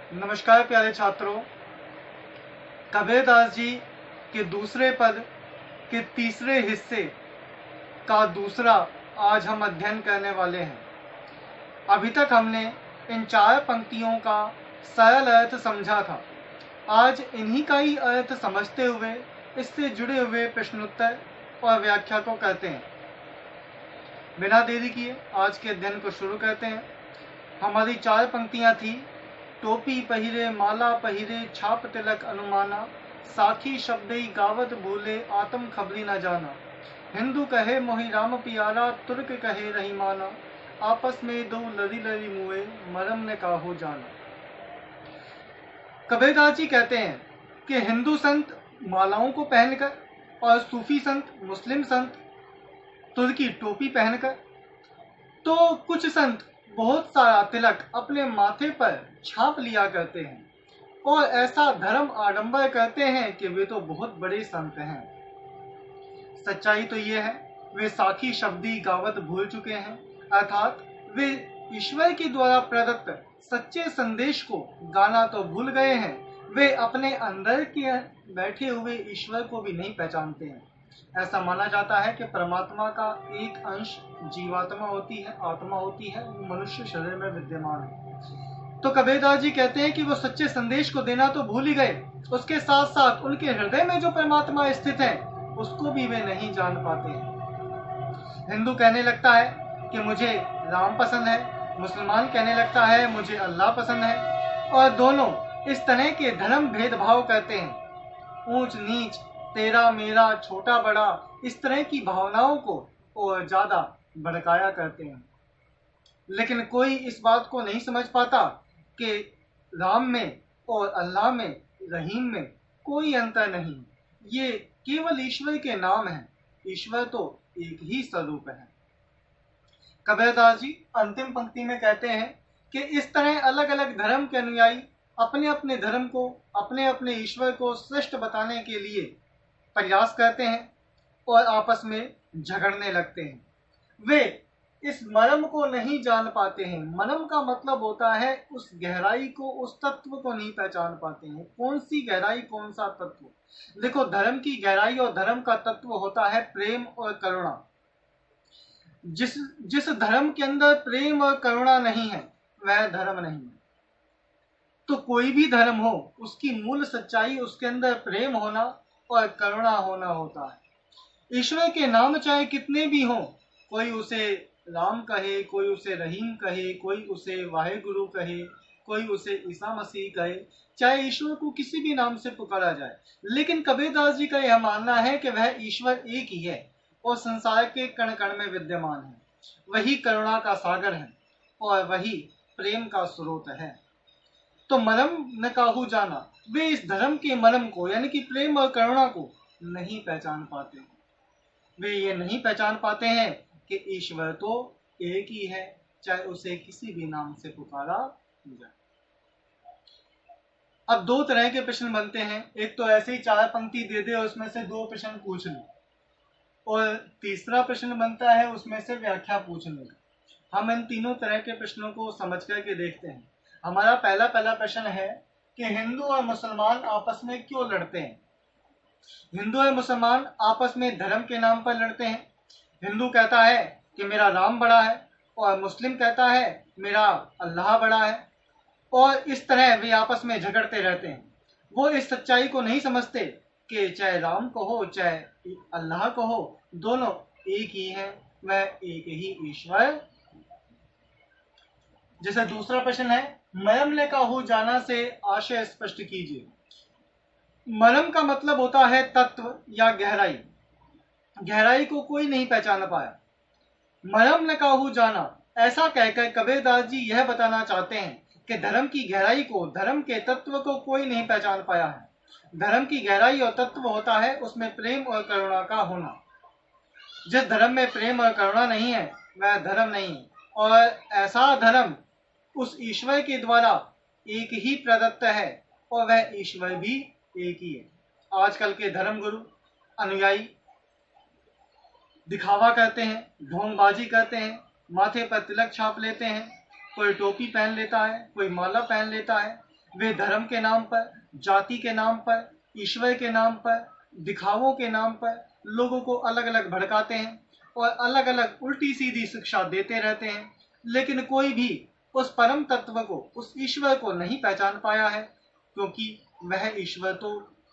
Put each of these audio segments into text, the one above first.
नमस्कार प्यारे छात्रों। कबीरदास जी के दूसरे पद के तीसरे हिस्से का दूसरा आज हम अध्ययन करने वाले हैं। अभी तक हमने इन 4 पंक्तियों का सरल अर्थ समझा था। आज इन्हीं का ही अर्थ समझते हुए इससे जुड़े हुए प्रश्नोत्तर और व्याख्या को करते हैं। बिना देरी किए आज के अध्ययन को शुरू करते हैं। हमारी 4 पंक्तियां थी। टोपी पहिरे माला पहिरे छाप तिलक अनुमाना, साखी शब्दई गावत भूले आत्म खबरी न जाना। हिंदू कहे मोहि राम पियारा, तुर्क कहे रही माना, आपस में दो लड़ी लड़ी मुए मरम ने काहो जाना। कबीरदास जी कहते हैं कि हिंदू संत मालाओं को पहनकर और सूफी संत मुस्लिम संत तुर्की टोपी पहनकर, तो कुछ संत बहुत सारा तिलक अपने माथे पर छाप लिया करते हैं और ऐसा धर्म आडंबर करते हैं कि वे तो बहुत बड़े संत हैं। सच्चाई तो ये है वे साखी शब्दी गावत भूल चुके हैं, अर्थात वे ईश्वर के द्वारा प्रदत्त सच्चे संदेश को गाना तो भूल गए हैं, वे अपने अंदर के बैठे हुए ईश्वर को भी नहीं पहचानते हैं। ऐसा माना जाता है कि परमात्मा का एक अंश जीवात्मा होती है, आत्मा होती है, वो मनुष्य शरीर में विद्यमान है। तो कबीरदास जी कहते हैं कि वो सच्चे संदेश को देना तो भूल ही गए, उसके साथ साथ उनके हृदय में जो परमात्मा स्थित है उसको भी वे नहीं जान पाते हैं। हिंदू कहने लगता है कि मुझे राम पसंद है, मुसलमान कहने लगता है मुझे अल्लाह पसंद है, और दोनों इस तरह के धर्म भेदभाव करते हैं। ऊंच नीच, तेरा मेरा, छोटा बड़ा, इस तरह की भावनाओं को और ज्यादा भड़काया करते हैं। लेकिन कोई इस बात को नहीं समझ पाता कि राम में और अल्लाह में, रहीम में कोई अंतर नहीं। ये केवल ईश्वर के नाम हैं। ईश्वर तो एक ही स्वरूप है। कबीरदास जी अंतिम पंक्ति में कहते हैं कि इस तरह अलग अलग धर्म के अनुयायी अपने अपने धर्म को, अपने अपने ईश्वर को श्रेष्ठ बताने के लिए प्रयास करते हैं और आपस में झगड़ने लगते हैं। वे इस मर्म को नहीं जान पाते हैं। मर्म का मतलब होता है उस गहराई को, उस तत्व को नहीं पहचान पाते हैं। कौन सी गहराई, कौन सा तत्व? देखो, धर्म की गहराई और धर्म का तत्व होता है प्रेम और करुणा। जिस जिस धर्म के अंदर प्रेम और करुणा नहीं है वह धर्म नहीं है। तो कोई भी धर्म हो, उसकी मूल सच्चाई उसके अंदर प्रेम होना और करुणा होना होता है। ईश्वर के नाम चाहे कितने भी हों, कोई उसे राम कहे, कोई उसे रहीम कहे, कोई उसे वाहेगुरु कहे, कोई उसे ईसा मसीह कहे, चाहे ईश्वर को किसी भी नाम से पुकारा जाए, लेकिन कबीरदास जी का यह मानना है कि वह ईश्वर एक ही है और संसार के कण कण में विद्यमान है। वही करुणा का सागर है और वही प्रेम का स्रोत है। तो मरम न काहू जाना, वे इस धर्म के मरम को यानी कि प्रेम और करुणा को नहीं पहचान पाते। वे ये नहीं पहचान पाते हैं कि ईश्वर तो एक ही है, चाहे उसे किसी भी नाम से पुकारा जाए। अब 2 तरह के प्रश्न बनते हैं। एक तो ऐसे ही 4 पंक्ति दे दे और उसमें से 2 प्रश्न पूछ ले, और तीसरा प्रश्न बनता है उसमें से व्याख्या पूछने का। हम इन तीनों तरह के प्रश्नों को समझ करके देखते हैं। हमारा पहला प्रश्न है कि हिंदू और मुसलमान आपस में क्यों लड़ते हैं। हिंदू और मुसलमान आपस में धर्म के नाम पर लड़ते हैं। हिंदू कहता है कि मेरा राम बड़ा है और मुस्लिम कहता है मेरा अल्लाह बड़ा है, और इस तरह वे आपस में झगड़ते रहते हैं। वो इस सच्चाई को नहीं समझते कि चाहे राम कहो चाहे अल्लाह कहो, दोनों एक ही हैं, वह एक ही ईश्वर। जैसे दूसरा प्रश्न है, मरम ने काहू जाना से आशय स्पष्ट कीजिए। मरम का मतलब होता है तत्व या गहराई। गहराई को कोई नहीं पहचान पाया। मरम न काहू जाना, ऐसा कहकर कबीरदास जी यह बताना चाहते हैं कि धर्म की गहराई को, धर्म के तत्व को कोई नहीं पहचान पाया है। धर्म की गहराई और तत्व होता है उसमें प्रेम और करुणा का होना। जिस धर्म में प्रेम और करुणा नहीं है वह धर्म नहीं है, और ऐसा धर्म उस ईश्वर के द्वारा एक ही प्रदत्त है और वह ईश्वर भी एक ही है। आजकल के धर्म गुरु अनुयायी दिखावा करते हैं, ढोंगबाजी करते हैं, माथे पर तिलक छाप लेते हैं, कोई टोपी पहन लेता है, कोई माला पहन लेता है, वे धर्म के नाम पर, जाति के नाम पर, ईश्वर के नाम पर, दिखावों के नाम पर लोगों को अलग अलग भड़काते हैं और अलग अलग उल्टी सीधी शिक्षा देते रहते हैं, लेकिन कोई भी उस परम तत्व को, उस ईश्वर को नहीं पहचान पाया है, क्योंकि वह ईश्वर तो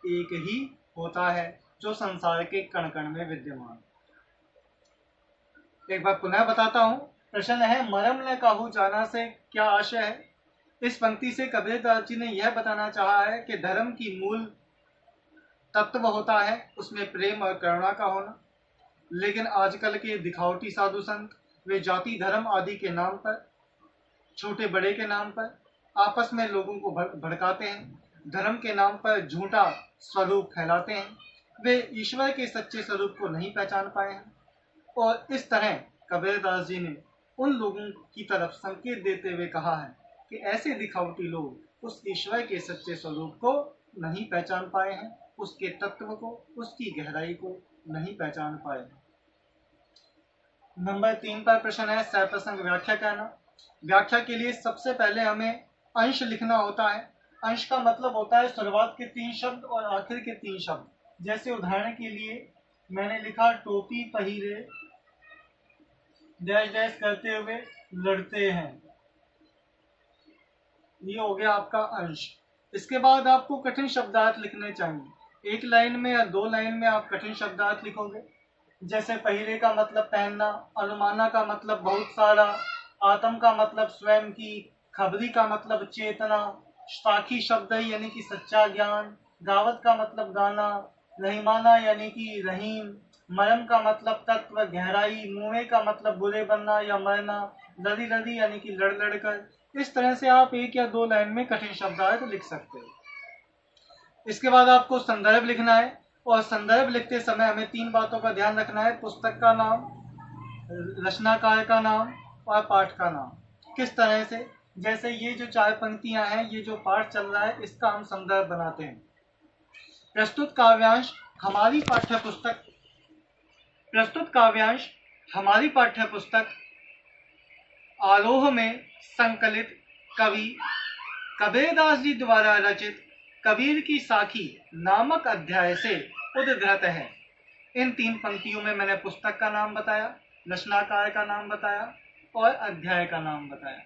एक ही होता है जो संसार के कण कण में विद्यमान। एक बार पुनः बताता हूं। प्रश्न है, मरम न काहू जाना से क्या आशय है। इस पंक्ति से कबीरदास जी ने यह बताना चाहा है कि धर्म की मूल तत्व होता है उसमें प्रेम और करुणा का होना, लेकिन आजकल के दिखावटी साधु संत वे जाति धर्म आदि के नाम पर, छोटे बड़े के नाम पर आपस में लोगों को भड़काते हैं, धर्म के नाम पर झूठा स्वरूप फैलाते हैं। वे ईश्वर के सच्चे स्वरूप को नहीं पहचान पाए हैं और इस तरह कबीरदास जी ने उन लोगों की तरफ संकेत देते हुए कहा है कि ऐसे दिखावटी लोग उस ईश्वर के सच्चे स्वरूप को नहीं पहचान पाए हैं, उसके तत्व को, उसकी गहराई को नहीं पहचान पाए। नंबर 3 पर प्रश्न है, सप्रसंग व्याख्या करना। व्याख्या के लिए सबसे पहले हमें अंश लिखना होता है। अंश का मतलब होता है शुरुआत के 3 शब्द और आखिर के 3 शब्द। जैसे उदाहरण के लिए मैंने लिखा टोपी पहिरे डैश डैश करते हुए लड़ते हैं, ये हो गया आपका अंश। इसके बाद आपको कठिन शब्दार्थ लिखने चाहिए। एक लाइन में या 2 लाइन में आप कठिन शब्दार्थ लिखोगे। जैसे पहिरे का मतलब पहनना, अनुमाना का मतलब बहुत सारा, आत्म का मतलब स्वयं की, खबरी का मतलब चेतना, साखी शब्द यानी कि सच्चा ज्ञान, गावत का मतलब गाना, रहीमाना यानी कि रहीम, मरम का मतलब तत्व गहराई, मुए का मतलब बुरे बनना या मरना, लड़ी लड़ी यानी कि लड़ लड़ कर। इस तरह से आप 1 या 2 लाइन में कठिन शब्दार्थ लिख सकते हो। इसके बाद आपको संदर्भ लिखना है और संदर्भ लिखते समय हमें 3 बातों का ध्यान रखना है। पुस्तक का नाम, रचनाकार का नाम और पाठ का नाम। किस तरह से, जैसे ये जो 4 पंक्तियां हैं, ये जो पाठ चल रहा है, इसका हम संदर्भ बनाते हैं। प्रस्तुत काव्यांश हमारी पाठ्य पुस्तक आरोह में संकलित कवि कबीरदास जी द्वारा रचित कबीर की साखी नामक अध्याय से उद्धृत है। इन 3 पंक्तियों में मैंने पुस्तक का नाम बताया, रचनाकार का नाम बताया और अध्याय का नाम बताया।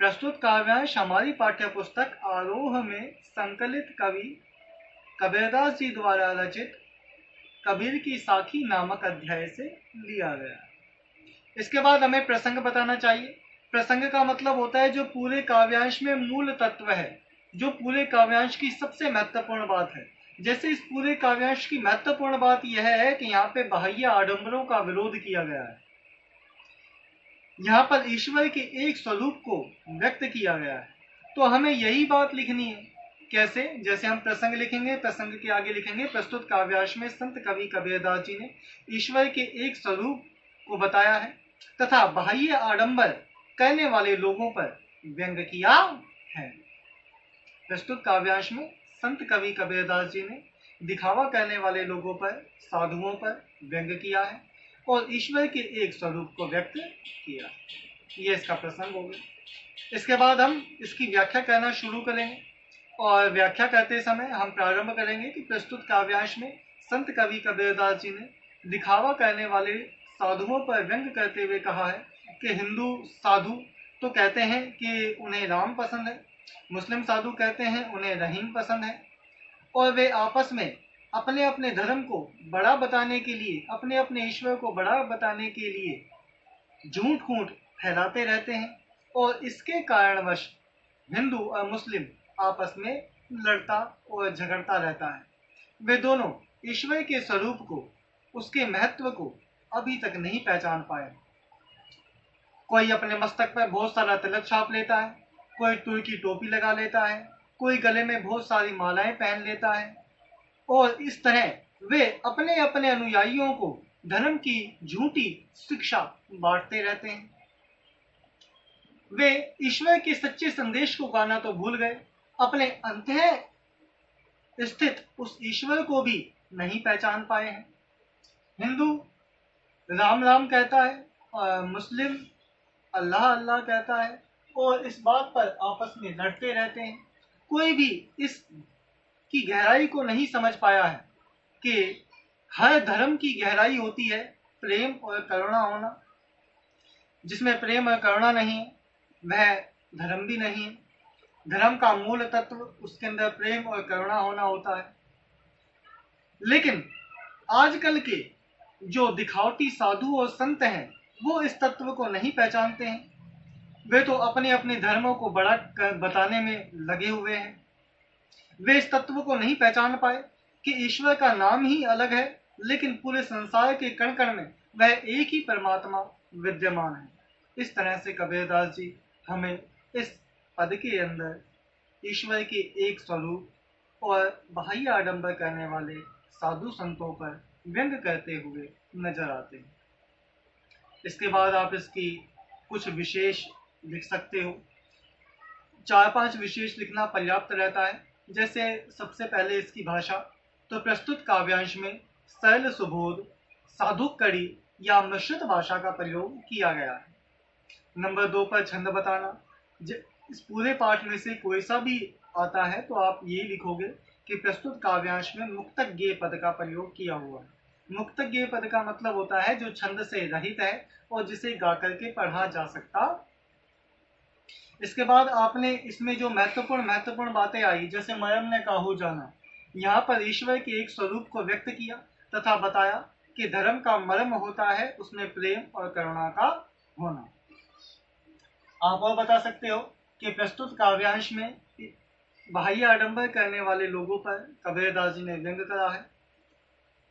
प्रस्तुत काव्यांश हमारी पाठ्य पुस्तक आरोह में संकलित कवि कबीरदास जी द्वारा रचित कबीर की साखी नामक अध्याय से लिया गया। इसके बाद हमें प्रसंग बताना चाहिए। प्रसंग का मतलब होता है जो पूरे काव्यांश में मूल तत्व है, जो पूरे काव्यांश की सबसे महत्वपूर्ण बात है। जैसे इस पूरे काव्यांश की महत्वपूर्ण बात यह है कि यहाँ पे बाह्य आडंबरों का विरोध किया गया है। यहाँ पर ईश्वर के एक स्वरूप को व्यक्त किया गया है, तो हमें यही बात लिखनी है। कैसे? जैसे हम प्रसंग लिखेंगे, प्रसंग के आगे लिखेंगे प्रस्तुत काव्यांश में संत कवि कबीरदास जी ने ईश्वर के एक स्वरूप को बताया है तथा बाह्य आडंबर करने वाले लोगों पर व्यंग किया है। प्रस्तुत काव्यांश में संत कवि कबीरदास जी ने दिखावा करने वाले लोगों पर, साधुओं पर व्यंग किया है और ईश्वर के एक स्वरूप को व्यक्त किया। ये इसका प्रसंग हो गया। इसके बाद हम इसकी व्याख्या करना शुरू करेंगे और व्याख्या करते समय हम प्रारंभ करेंगे कि प्रस्तुत काव्यांश में संत कवि कबीरदास जी ने दिखावा करने वाले साधुओं पर व्यंग करते हुए कहा है कि हिंदू साधु तो कहते हैं कि उन्हें राम पसंद है, मुस्लिम साधु कहते हैं उन्हें रहीम पसंद है, और वे आपस में अपने अपने धर्म को बड़ा बताने के लिए, अपने अपने ईश्वर को बड़ा बताने के लिए झूठ खूंट फैलाते रहते हैं और इसके कारणवश हिंदू और मुस्लिम आपस में लड़ता और झगड़ता रहता है। वे दोनों ईश्वर के स्वरूप को, उसके महत्व को अभी तक नहीं पहचान पाए। कोई अपने मस्तक पर बहुत सारा तिलक छाप लेता है, कोई तुर्की टोपी लगा लेता है, कोई गले में बहुत सारी मालाएं पहन लेता है और इस तरह वे अपने अपने अनुयायियों को धर्म की झूठी शिक्षा बांटते रहते हैं। वे ईश्वर के सच्चे संदेश को गाना तो भूल गए, अपने अंतः स्थित उस ईश्वर को भी नहीं पहचान पाए हैं। हिंदू राम राम कहता है और मुस्लिम अल्लाह अल्लाह कहता है और इस बात पर आपस में लड़ते रहते हैं। कोई भी इस की गहराई को नहीं समझ पाया है कि हर धर्म की गहराई होती है प्रेम और करुणा होना। जिसमें प्रेम और करुणा नहीं है वह धर्म भी नहीं है। धर्म का मूल तत्व उसके अंदर प्रेम और करुणा होना होता है। लेकिन आजकल के जो दिखावटी साधु और संत हैं वो इस तत्व को नहीं पहचानते हैं। वे तो अपने अपने धर्मों को बड़ा बताने में लगे हुए हैं। वे इस तत्व को नहीं पहचान पाए कि ईश्वर का नाम ही अलग है, लेकिन पूरे संसार के कण कण में वह एक ही परमात्मा विद्यमान है। इस तरह से कबीरदास जी हमें इस पद के अंदर ईश्वर के एक स्वरूप और बाह्य आडंबर करने वाले साधु संतों पर व्यंग करते हुए नजर आते हैं। इसके बाद आप इसकी कुछ विशेष लिख सकते हो। 4-5 विशेष लिखना पर्याप्त रहता है। जैसे सबसे पहले इसकी भाषा, तो प्रस्तुत काव्यांश में सरल सुबोध, साधुक कड़ी या मिश्रित भाषा का प्रयोग किया गया है। नंबर 2 पर छंद बताना। इस पूरे पाठ में से कोई सा भी आता है तो आप ये लिखोगे कि प्रस्तुत काव्यांश में मुक्तक गेय पद का प्रयोग किया हुआ है। मुक्तक गेय पद का मतलब होता है जो छंद से रहित है और जिसे गा करके पढ़ा जा सकता। इसके बाद आपने इसमें जो महत्वपूर्ण बातें आई, जैसे मरम ने काहू जाना, यहाँ पर ईश्वर के एक स्वरूप को व्यक्त किया तथा बताया कि धर्म का मर्म होता है उसमें प्रेम और करुणा का होना। आप और बता सकते हो कि प्रस्तुत काव्यांश में बाह्य आडंबर करने वाले लोगों पर कबीरदास जी ने व्यंग करा है।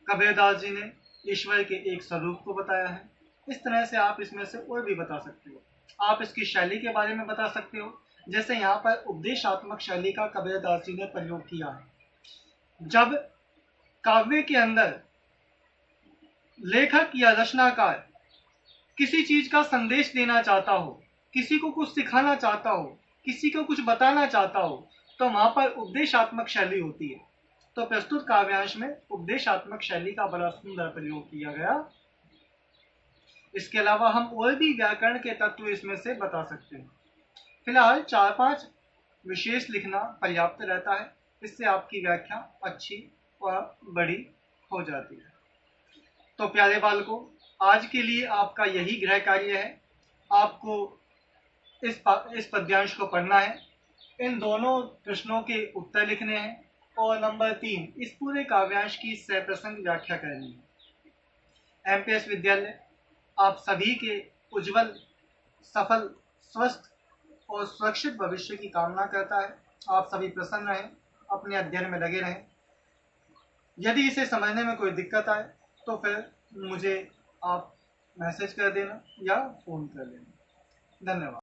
कबीरदास जी ने ईश्वर के एक स्वरूप को बताया है। इस तरह से आप इसमें से और भी बता सकते हो। आप इसकी शैली के बारे में बता सकते हो। जैसे यहाँ पर उपदेशात्मक शैली का कबीरदास जी ने प्रयोग किया है। जब काव्य के अंदर लेखक या रचनाकार किसी चीज का संदेश देना चाहता हो, किसी को कुछ सिखाना चाहता हो, किसी को कुछ बताना चाहता हो, तो वहां पर उपदेशात्मक शैली होती है। तो प्रस्तुत काव्यांश में उपदेशात्मक शैली का बड़ा सुंदर प्रयोग किया गया। इसके अलावा हम और भी व्याकरण के तत्व इसमें से बता सकते हैं। फिलहाल 4-5 विशेष लिखना पर्याप्त रहता है। इससे आपकी व्याख्या अच्छी और बड़ी हो जाती है। तो प्यारे बालकों, आज के लिए आपका यही गृह कार्य है। आपको इस पद्यांश को पढ़ना है, इन दोनों प्रश्नों के उत्तर लिखने हैं और नंबर 3 इस पूरे काव्यांश की सप्रसंग व्याख्या करनी है। एमपीएस विद्यालय आप सभी के उज्जवल, सफल, स्वस्थ और सुरक्षित भविष्य की कामना करता है। आप सभी प्रसन्न रहें, अपने अध्ययन में लगे रहें। यदि इसे समझने में कोई दिक्कत आए तो फिर मुझे आप मैसेज कर देना या फोन कर लेना। धन्यवाद।